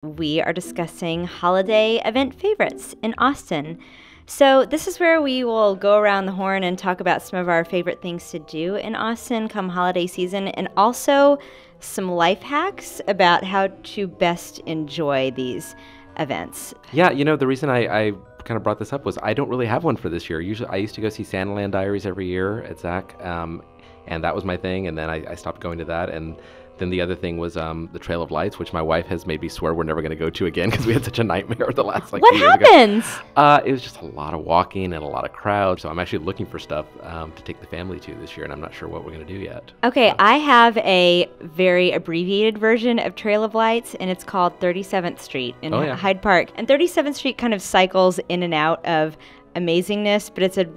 we are discussing holiday event favorites in Austin. So this is where we will go around the horn and talk about some of our favorite things to do in Austin come holiday season, and also some life hacks about how to best enjoy these events. Yeah, the reason I kind of brought this up was I don't really have one for this year. Usually I used to go see Santaland Diaries every year at Zach, and that was my thing, and then I stopped going to that. And then the other thing was the Trail of Lights, which my wife has made me swear we're never going to go to again because we had such a nightmare the last What 2 years happens? ago. It was just a lot of walking and a lot of crowds. So I'm actually looking for stuff to take the family to this year, and I'm not sure what we're going to do yet. Okay, I have a very abbreviated version of Trail of Lights, and it's called 37th Street in Hyde Park. And 37th Street kind of cycles in and out of amazingness, but it's a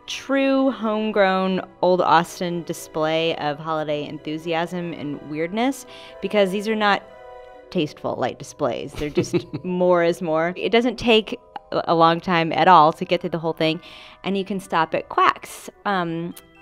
true homegrown old Austin display of holiday enthusiasm and weirdness, because these are not tasteful light displays. They're just more is more. It doesn't take a long time at all to get through the whole thing, and you can stop at Quack's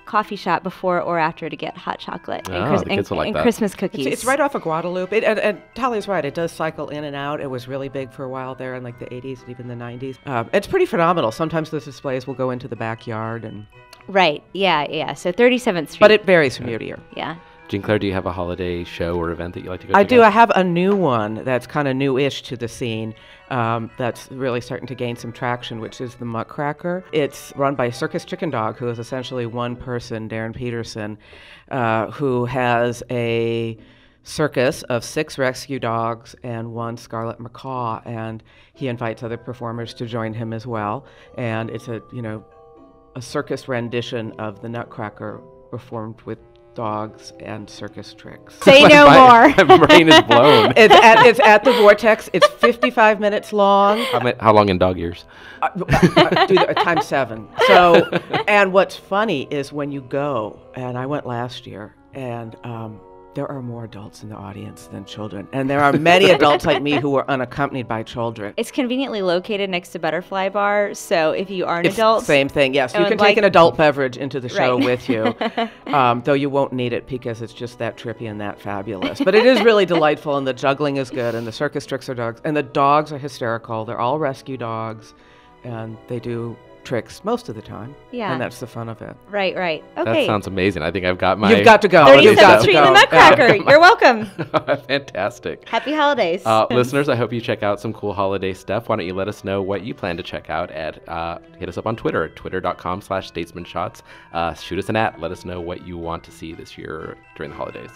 coffee shop before or after to get hot chocolate and Christmas cookies. It's right off of Guadalupe. And Tolly's right. It does cycle in and out. It was really big for a while there in like the 80s and even the 90s. It's pretty phenomenal. Sometimes the displays will go into the backyard. Right. Yeah. So 37th Street. But it varies from year to year. Yeah. Jeanne Claire, do you have a holiday show or event that you like to go to? I do. I have a new one that's kind of new-ish to the scene that's really starting to gain some traction, which is the Muckracker. It's run by Circus Chicken Dog, who is essentially one person, Darren Peterson, who has a circus of 6 rescue dogs and 1 scarlet macaw, and he invites other performers to join him as well. And it's a circus rendition of the Nutcracker performed with dogs and circus tricks. Say no more. My brain is blown. It's at the Vortex. It's 55 minutes long. How long in dog years? Times 7. So, and what's funny is when you go, and I went last year, and there are more adults in the audience than children. And there are many adults like me who are unaccompanied by children. It's conveniently located next to Butterfly Bar, so if you are an adult... Same thing, yes. You can take an adult beverage into the show with you, though you won't need it because it's just that trippy and that fabulous. But it is really delightful, and the juggling is good, and the circus tricks are dogs. And the dogs are hysterical. They're all rescue dogs, and they do tricks most of the time. Yeah. And that's the fun of it. Right. Okay. That sounds amazing. I think I've got my... You've got to go. 37th Street and the Nutcracker. You're welcome. Fantastic. Happy holidays. Listeners, I hope you check out some cool holiday stuff. Why don't you let us know what you plan to check out at... hit us up on Twitter at twitter.com/Statesman Shots. Shoot us an at. Let us know what you want to see this year during the holidays.